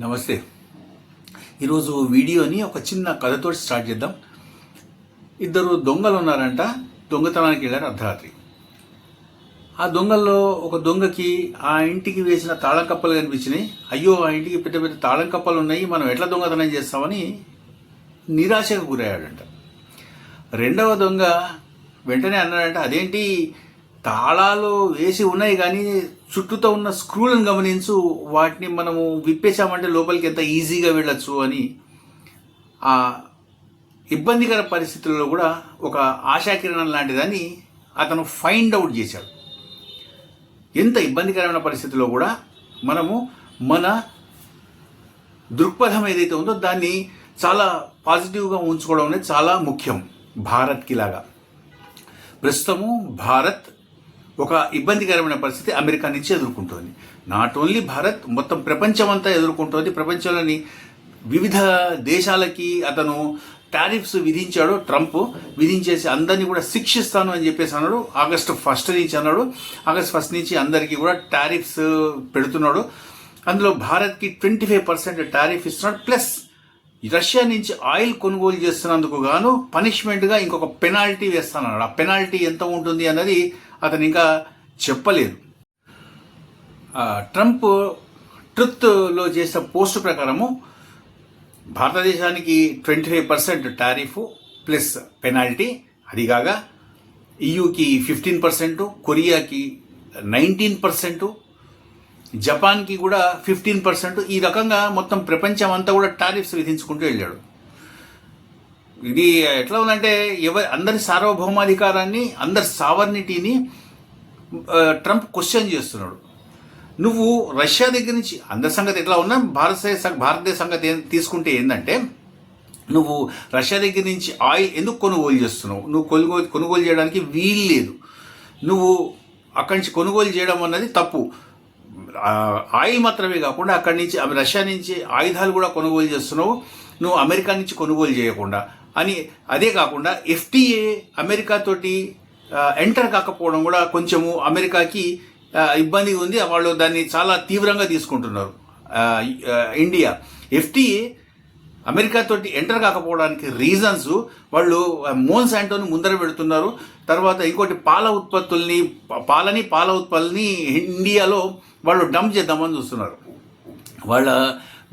నమస్తే. ఈరోజు వీడియోని ఒక చిన్న కథతో స్టార్ట్ చేద్దాం. ఇద్దరు దొంగలు ఉన్నారంట. దొంగతనానికి వెళ్ళారు అర్ధరాత్రి. ఆ దొంగల్లో ఒక దొంగకి ఆ ఇంటికి వేసిన తాళం కప్పలు కనిపించినాయి. అయ్యో, ఆ ఇంటికి పెద్ద పెద్ద తాళం కప్పలు ఉన్నాయి, మనం ఎట్లా దొంగతనం చేస్తామని నిరాశకు గురయ్యాడంట. రెండవ దొంగ వెంటనే అన్నాడంట, అదేంటి తాళాలు వేసి ఉన్నాయి కానీ చుట్టూతో ఉన్న స్క్రూలను గమనించు, వాటిని మనము విప్పేశామంటే లోపలికి ఎంత ఈజీగా వెళ్ళొచ్చు అని ఆ ఇబ్బందికర పరిస్థితుల్లో కూడా ఒక ఆశాకిరణం లాంటిదని అతను ఫైండ్ అవుట్ చేశాడు. ఎంత ఇబ్బందికరమైన పరిస్థితుల్లో కూడా మనము మన దృక్పథం ఏదైతే ఉందో దాన్ని చాలా పాజిటివ్గా ఉంచుకోవడం అనేది చాలా ముఖ్యం. భారత్కి లాగా ప్రస్తుతము భారత్ ఒక ఇబ్బందికరమైన పరిస్థితి అమెరికా నుంచి ఎదుర్కొంటోంది. నాట్ ఓన్లీ భారత్, మొత్తం ప్రపంచం అంతా ఎదుర్కొంటోంది. ప్రపంచంలోని వివిధ దేశాలకి అతను టారిఫ్స్ విధించాడు. ట్రంప్ విధించేసి అందరినీ కూడా శిక్షిస్తాను అని చెప్పేసి అన్నాడు. ఆగస్టు 1 నుంచి అన్నాడు. ఆగస్టు 1 నుంచి అందరికీ కూడా టారిఫ్స్ పెడుతున్నాడు. అందులో భారత్కి 25% టారిఫ్ ఇస్తున్నాడు. ప్లస్ రష్యా నుంచి ఆయిల్ కొనుగోలు చేస్తున్నందుకు గాను పనిష్మెంట్గా ఇంకొక పెనాల్టీ వేస్తానన్నాడు. ఆ పెనాల్టీ ఎంత ఉంటుంది అన్నది అతను ఇంకా చెప్పలేదు. ట్రంప్ ట్రుత్లో చేసిన పోస్ట్ ప్రకారము భారతదేశానికి 25% టారిఫ్ ప్లస్ పెనాల్టీ, అదిగాక ఈయూకి 15%, కొరియాకి 19%, జపాన్కి కూడా 15%. ఈ రకంగా మొత్తం ప్రపంచం అంతా కూడా టారిఫ్స్ విధించుకుంటూ వెళ్ళాడు. ఇది ఎట్లా ఉందంటే అందరి సార్వభౌమాధికారాన్ని, అందరి సావర్నిటీని ట్రంప్ క్వశ్చన్ చేస్తున్నాడు. నువ్వు రష్యా దగ్గర నుంచి అందరి సంగతి ఎట్లా ఉన్నా భారతదేశ సంగతి తీసుకుంటే ఏంటంటే, నువ్వు రష్యా దగ్గర నుంచి ఆయిల్ ఎందుకు కొనుగోలు చేస్తున్నావు? నువ్వు కొనుగోలు చేయడానికి వీలు లేదు. నువ్వు అక్కడి నుంచి కొనుగోలు చేయడం అన్నది తప్పు. ఆయిల్ మాత్రమే కాకుండా అక్కడి నుంచి రష్యా నుంచి ఆయుధాలు కూడా కొనుగోలు చేస్తున్నావు, నువ్వు అమెరికా నుంచి కొనుగోలు చేయకుండా అని. అదే కాకుండా ఎఫ్టీఏ అమెరికాతోటి ఎంటర్ కాకపోవడం కూడా కొంచెము అమెరికాకి ఇబ్బంది ఉంది. వాళ్ళు దాన్ని చాలా తీవ్రంగా తీసుకుంటున్నారు. ఇండియా ఎఫ్టీఏ అమెరికాతోటి ఎంటర్ కాకపోవడానికి రీజన్స్ వాళ్ళు మోన్సాంటోని ముందర పెడుతున్నారు. తర్వాత ఇంకోటి పాల ఉత్పత్తుల్ని ఇండియాలో వాళ్ళు డంప్ చేద్దామని చూస్తున్నారు. వాళ్ళ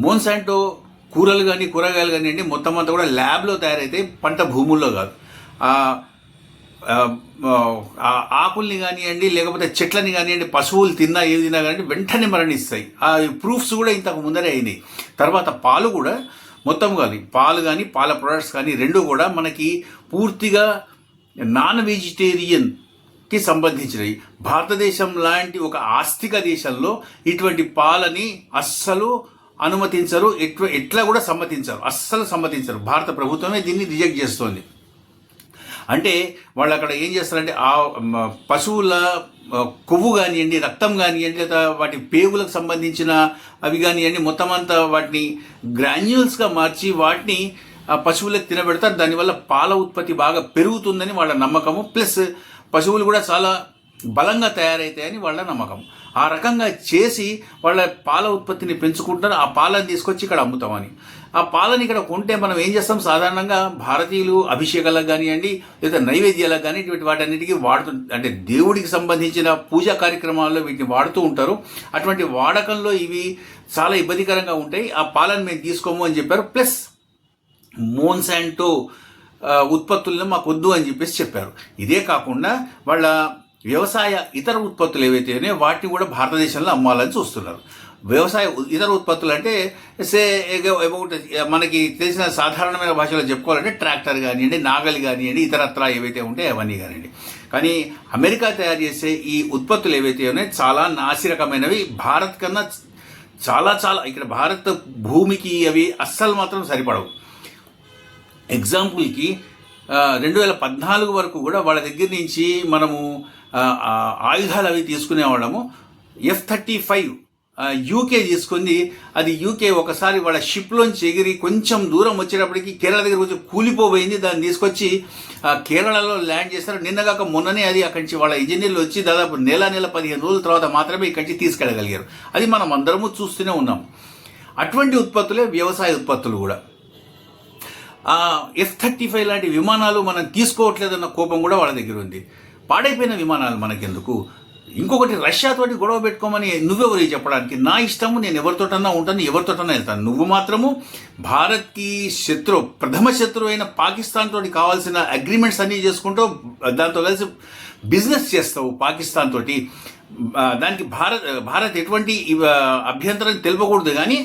మోన్సాంటో కూరలు కానీ కూరగాయలు కానివ్వండి మొత్తం అంతా కూడా ల్యాబ్లో తయారైతే, పంట భూముల్లో కాదు. ఆకుల్ని కానివ్వండి లేకపోతే చెట్లని కానివ్వండి, పశువులు తిన్నా ఏది తిన్నా కానీ వెంటనే మరణిస్తాయి. ఆ ప్రూఫ్స్ కూడా ఇంతకు ముందరే అయినాయి. తర్వాత పాలు కూడా మొత్తం కానీ పాలు కానీ పాల ప్రొడక్ట్స్ కానీ రెండు కూడా మనకి పూర్తిగా నాన్ వెజిటేరియన్కి సంబంధించినవి. భారతదేశం లాంటి ఒక ఆస్తిక దేశంలో ఇటువంటి పాలని అస్సలు అనుమతించరు, ఎట్లా కూడా అస్సలు సమ్మతించరు. భారత ప్రభుత్వమే దీన్ని రిజెక్ట్ చేస్తోంది. అంటే వాళ్ళు అక్కడ ఏం చేస్తారంటే ఆ పశువుల కొవ్వు కానివ్వండి, రక్తం కానివ్వండి, లేదా వాటి పేగులకు సంబంధించిన అవి కానివ్వండి మొత్తం అంతా వాటిని గ్రాన్యూల్స్గా మార్చి వాటిని పశువులకు తినబెడతారు. దానివల్ల పాల ఉత్పత్తి బాగా పెరుగుతుందని వాళ్ళ నమ్మకము. ప్లస్ పశువులు కూడా చాలా బలంగా తయారైతాయని వాళ్ళ నమ్మకం. ఆ రకంగా చేసి వాళ్ళ పాల ఉత్పత్తిని పెంచుకుంటారు. ఆ పాలను తీసుకొచ్చి ఇక్కడ అమ్ముతామని. ఆ పాలని ఇక్కడ కొంటే మనం ఏం చేస్తాం, సాధారణంగా భారతీయులు అభిషేకాలకు కానివ్వండి లేదా నైవేద్యాలకు కానీ ఇటువంటి వాటన్నిటికీ అంటే దేవుడికి సంబంధించిన పూజా కార్యక్రమాల్లో వీటిని వాడుతూ ఉంటారు. అటువంటి వాడకంలో ఇవి చాలా ఇబ్బందికరంగా ఉంటాయి. ఆ పాలను మేము తీసుకోము అని చెప్పారు. ప్లస్ మోన్సాంటో ఉత్పత్తులను మాకు వద్దు అని చెప్పేసి చెప్పారు. ఇదే కాకుండా వాళ్ళ వ్యవసాయ ఇతర ఉత్పత్తులు ఏవైతే ఉన్నాయో వాటిని కూడా భారతదేశంలో అమ్మాలని చూస్తున్నారు. వ్యవసాయ ఇతర ఉత్పత్తులు అంటే అబౌట్ మనకి తెలిసిన సాధారణమైన భాషలో చెప్పుకోవాలంటే ట్రాక్టర్ కానివ్వండి, నాగలి కానివ్వండి, ఇతరత్రా ఏవైతే ఉంటాయో అవన్నీ కానివ్వండి. కానీ అమెరికా తయారు చేసే ఈ ఉత్పత్తులు ఏవైతే ఉన్నాయో చాలా నాసిరకమైనవి. భారత్ కన్నా చాలా చాలా ఇక్కడ భారత భూమికి అవి అస్సలు మాత్రం సరిపడవు. ఎగ్జాంపుల్కి 2014 వరకు కూడా వాళ్ళ దగ్గర నుంచి మనము ఆయుధాలు అవి తీసుకునేవాళ్ళము. F-35 యూకే తీసుకుంది. అది యూకే ఒకసారి వాళ్ళ షిప్లోంచి ఎగిరి కొంచెం దూరం వచ్చేటప్పటికి కేరళ దగ్గర కొంచెం కూలిపోయింది. దాన్ని తీసుకొచ్చి కేరళలో ల్యాండ్ చేస్తారు. నిన్నగాక మొన్ననే అది అక్కడి నుంచి వాళ్ళ ఇంజనీర్లు వచ్చి దాదాపు నెల 15 రోజుల తర్వాత మాత్రమే ఇక్కడి నుంచి తీసుకెళ్ళగలిగారు. అది మనం అందరము చూస్తూనే ఉన్నాం. అటువంటి ఉత్పత్తులే వ్యవసాయ ఉత్పత్తులు కూడా. F-35 లాంటి విమానాలు మనం తీసుకోవట్లేదన్న కోపం కూడా వాళ్ళ దగ్గర ఉంది. పాడైపోయిన విమానాలు మనకెందుకు? ఇంకొకటి, రష్యాతోటి గొడవ పెట్టుకోమని నువ్వెవరు చెప్పడానికి? నా ఇష్టము, నేను ఎవరితోటన్నా ఉంటాను, ఎవరితోటన్నా వెళ్తాను. నువ్వు మాత్రము భారత్కి ప్రథమ శత్రువు అయిన పాకిస్తాన్ తోటి కావాల్సిన అగ్రిమెంట్స్ అన్నీ చేసుకుంటూ దాంతో కలిసి బిజినెస్ చేస్తావు పాకిస్తాన్ తోటి. దానికి భారత్ ఎటువంటి అభ్యంతరం తెలుపకూడదు, కానీ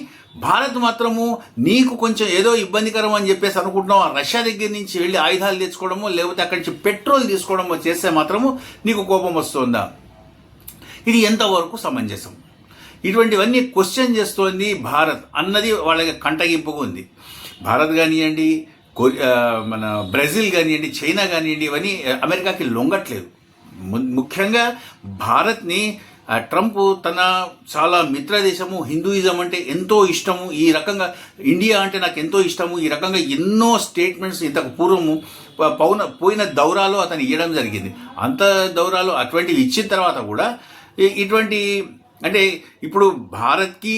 భారత్ మాత్రము నీకు కొంచెం ఏదో ఇబ్బందికరం అని చెప్పేసి అనుకుంటున్నావు. రష్యా దగ్గర నుంచి వెళ్ళి ఆయుధాలు తెచ్చుకోవడమో లేకపోతే అక్కడి నుంచి పెట్రోల్ తీసుకోవడమో చేస్తే మాత్రము నీకు కోపం వస్తుందా? ఇది ఎంతవరకు సమంజసం? ఇటువంటివన్నీ క్వశ్చన్ చేస్తోంది భారత్ అన్నది వాళ్ళకి కంటగింపుగా ఉంది. భారత్ కానివ్వండి, మన బ్రెజిల్ కానివ్వండి, చైనా కానివ్వండి, ఇవన్నీ అమెరికాకి లొంగట్లేదు. ముఖ్యంగా భారత్ని ట్రంప్ తన చాలా మిత్రదేశము, హిందూయిజం అంటే ఎంతో ఇష్టము, ఈ రకంగా ఇండియా అంటే నాకు ఎంతో ఇష్టము, ఈ రకంగా ఎన్నో స్టేట్మెంట్స్ ఇంతకు పూర్వము పోయిన దౌరాలో అతను ఇవ్వడం జరిగింది. అంత దౌరాలు అటువంటివి ఇచ్చిన తర్వాత కూడా ఇటువంటి అంటే ఇప్పుడు భారత్కి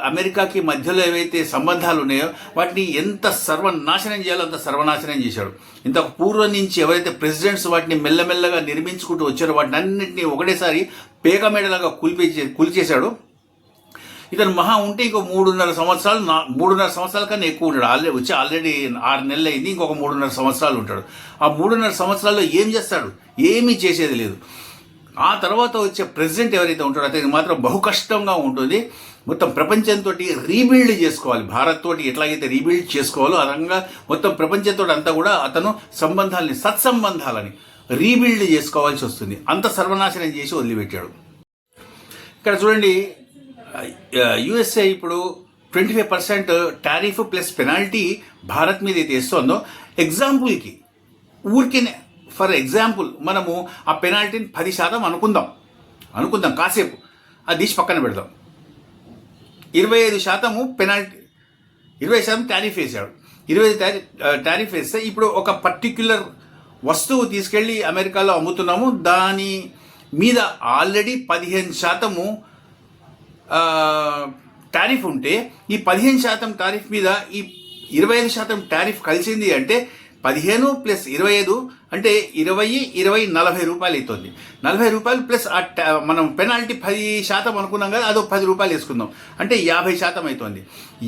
అమెరికాకి మధ్యలో ఏవైతే సంబంధాలు ఉన్నాయో వాటిని ఎంత సర్వనాశనం చేయాలో అంత సర్వనాశనం చేశాడు. ఇంతకు పూర్వం నుంచి ఎవరైతే ప్రెసిడెంట్స్ వాటిని మెల్లమెల్లగా నిర్మించుకుంటూ వచ్చారో వాటిని అన్నింటినీ ఒకటేసారి పేకమేడలాగా కూల్చేశాడు. ఇతను మహా ఉంటే ఇంకో 3.5 సంవత్సరాల కన్నా ఎక్కువ ఉంటాడు. ఆల్రెడీ 6 నెలలు అయింది, ఇంకొక 3.5 సంవత్సరాలు ఉంటాడు. ఆ 3.5 సంవత్సరాల్లో ఏం చేస్తాడు? ఏమీ చేసేది లేదు. ఆ తర్వాత వచ్చే ప్రెసిడెంట్ ఎవరైతే ఉంటాడో అతనికి మాత్రం బహు కష్టంగా ఉంటుంది. మొత్తం ప్రపంచంతో రీబిల్డ్ చేసుకోవాలి. భారత్ తోటి ఎట్లాగైతే రీబిల్డ్ చేసుకోవాలో ఆ రకంగా మొత్తం ప్రపంచంతో అంతా కూడా అతను సత్సంబంధాలని రీబిల్డ్ చేసుకోవాల్సి వస్తుంది. అంత సర్వనాశనం చేసి వదిలిపెట్టాడు. ఇక్కడ చూడండి, యుఎస్ఏ ఇప్పుడు 25% టారిఫ్ ప్లస్ పెనాల్టీ భారత్ మీద అయితే ఇస్తుందో, ఎగ్జాంపుల్కి ఊరికే ఫర్ ఎగ్జాంపుల్ మనము ఆ పెనాల్టీని 10% అనుకుందాం కాసేపు, అది తీసి పక్కన పెడదాం. 25% పెనాల్టీ, 20% టారిఫ్ వేసాడు. 25 టారిఫ్ వేస్తే ఇప్పుడు ఒక పర్టిక్యులర్ వస్తువు తీసుకెళ్ళి అమెరికాలో అమ్ముతున్నాము, దాని మీద ఆల్రెడీ 15% టారిఫ్ ఉంటే ఈ 15% టారిఫ్ మీద ఈ 25% టారిఫ్ కలిసింది అంటే 15 ప్లస్ 25 అంటే 20, 40 రూపాయలు అవుతుంది. 40 రూపాయలు ప్లస్ మనం పెనాల్టీ 10% అనుకున్నాం కదా, అదో 10 రూపాయలు వేసుకుందాం అంటే 50% అవుతుంది.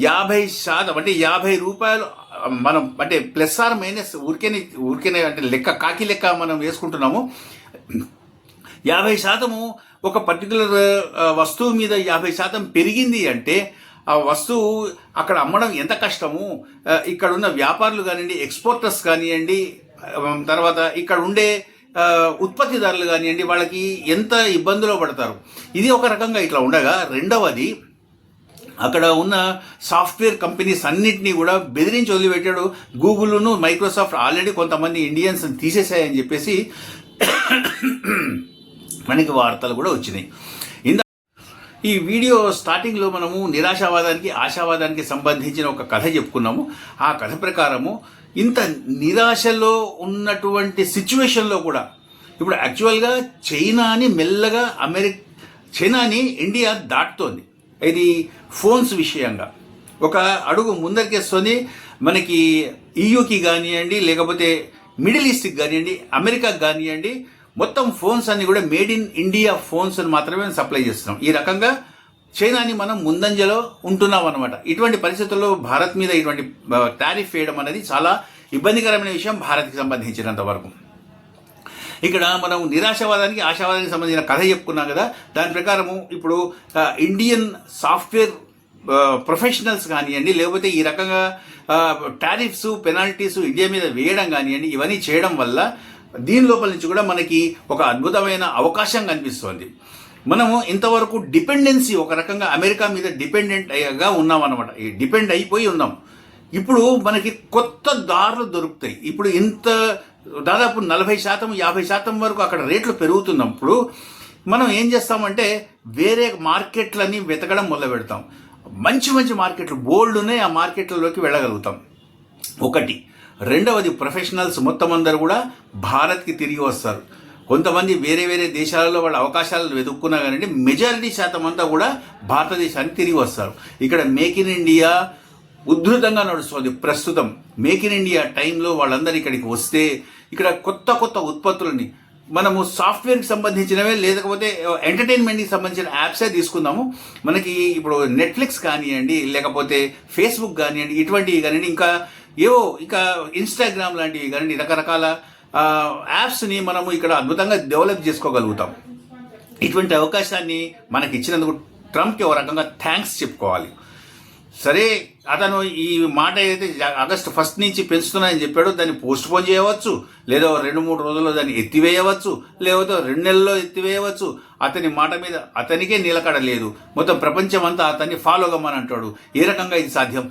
50% అంటే 50 రూపాయలు మనం అంటే ప్లస్ ఆర్ మైనస్ ఊరికేనే అంటే కాకి లెక్క మనం వేసుకుంటున్నాము. 50% ఒక పర్టికులర్ వస్తువు మీద 50% పెరిగింది అంటే ఆ వస్తువు అక్కడ అమ్మడం ఎంత కష్టము. ఇక్కడ ఉన్న వ్యాపారులు కానివ్వండి, ఎక్స్పోర్టర్స్ కానివ్వండి, తర్వాత ఇక్కడ ఉండే ఉత్పత్తిదారులు కానివ్వండి, వాళ్ళకి ఎంత ఇబ్బందులు పడతారు. ఇది ఒక రకంగా ఇట్లా ఉండగా, రెండవది అక్కడ ఉన్న సాఫ్ట్వేర్ కంపెనీస్ అన్నింటినీ కూడా బెదిరించి వదిలిపెట్టాడు. గూగుల్ను, మైక్రోసాఫ్ట్ ఆల్రెడీ కొంతమంది ఇండియన్స్ తీసేసాయని చెప్పేసి మనకి వార్తలు కూడా వచ్చినాయి. ఈ వీడియో స్టార్టింగ్లో మనము నిరాశావాదానికి ఆశావాదానికి సంబంధించిన ఒక కథ చెప్పుకున్నాము. ఆ కథ ప్రకారము ఇంత నిరాశలో ఉన్నటువంటి సిచ్యువేషన్లో కూడా ఇప్పుడు యాక్చువల్గా చైనాని ఇండియా దాటుతోంది. ఇది ఫోన్స్ విషయంగా ఒక అడుగు ముందరికేస్తుంది. మనకి ఈయూకి కానివ్వండి, లేకపోతే మిడిల్ ఈస్ట్కి కానివ్వండి, అమెరికాకి కానివ్వండి, మొత్తం ఫోన్స్ అన్ని కూడా మేడ్ ఇన్ ఇండియా ఫోన్స్ మాత్రమే సప్లై చేస్తున్నాం. ఈ రకంగా చైనాని మనం ముందంజలో ఉంటున్నాం అనమాట. ఇటువంటి పరిస్థితుల్లో భారత్ మీద ఇటువంటి టారిఫ్ వేయడం అనేది చాలా ఇబ్బందికరమైన విషయం భారత్కి సంబంధించినంత వరకు. ఇక్కడ మనం నిరాశావాదానికి ఆశావాదానికి సంబంధించిన కథ చెప్పుకున్నాం కదా, దాని ప్రకారము ఇప్పుడు ఇండియన్ సాఫ్ట్వేర్ ప్రొఫెషనల్స్ కానివ్వండి, లేకపోతే ఈ రకంగా టారిఫ్స్ పెనాల్టీస్ ఇండియా మీద వేయడం కానివ్వండి, ఇవన్నీ చేయడం వల్ల దీని లోపల నుంచి కూడా మనకి ఒక అద్భుతమైన అవకాశం కనిపిస్తోంది. మనము ఇంతవరకు డిపెండెన్సీ ఒక రకంగా అమెరికా మీద డిపెండెంట్గా ఉన్నాం అనమాట. డిపెండ్ అయిపోయి ఉన్నాం. ఇప్పుడు మనకి కొత్త దారులు దొరుకుతాయి. ఇప్పుడు ఇంత దాదాపు 40%, 50% వరకు అక్కడ రేట్లు పెరుగుతున్నప్పుడు మనం ఏం చేస్తామంటే వేరే మార్కెట్లని వెతకడం మొదలు పెడతాం. మంచి మంచి మార్కెట్లు బోల్డ్నే ఆ మార్కెట్లలోకి వెళ్ళగలుగుతాం. ఒకటి. రెండవది, ప్రొఫెషనల్స్ మొత్తం అందరూ కూడా భారత్కి తిరిగి వస్తారు. కొంతమంది వేరే వేరే దేశాలలో వాళ్ళ అవకాశాలను వెతుక్కున్నా కానీ మెజారిటీ శాతం అంతా కూడా భారతదేశానికి తిరిగి వస్తారు. ఇక్కడ మేక్ ఇన్ ఇండియా ఉధృతంగా నడుస్తుంది ప్రస్తుతం. మేక్ ఇన్ ఇండియా టైంలో వాళ్ళందరూ ఇక్కడికి వస్తే ఇక్కడ కొత్త కొత్త ఉత్పత్తులని మనము సాఫ్ట్వేర్కి సంబంధించినవే లేకపోతే ఎంటర్టైన్మెంట్కి సంబంధించిన యాప్సే తీసుకుందాము. మనకి ఇప్పుడు నెట్ఫ్లిక్స్ కానివ్వండి, లేకపోతే ఫేస్బుక్ కానివ్వండి, ఇటువంటివి కానివ్వండి, ఇంకా ఇన్స్టాగ్రామ్ లాంటివి కానివ్వండి, రకరకాల యాప్స్ని మనము ఇక్కడ అద్భుతంగా డెవలప్ చేసుకోగలుగుతాం. ఇటువంటి అవకాశాన్ని మనకి ఇచ్చినందుకు ట్రంప్కి ఒక రకంగా థ్యాంక్స్ చెప్పుకోవాలి. సరే, అతను ఈ మాట ఏదైతే ఆగస్టు 1 నుంచి పెంచుతున్నాయని చెప్పాడో దాన్ని పోస్ట్ పోన్ చేయవచ్చు, లేదా 2-3 రోజుల్లో దాన్ని ఎత్తివేయవచ్చు, లేకపోతే 2 నెలల్లో ఎత్తివేయవచ్చు. అతని మాట మీద అతనికే నిలకడ లేదు. మొత్తం ప్రపంచం అంతా అతన్ని ఫాలో కమ్మని అంటాడు. ఏ రకంగా ఇది సాధ్యం?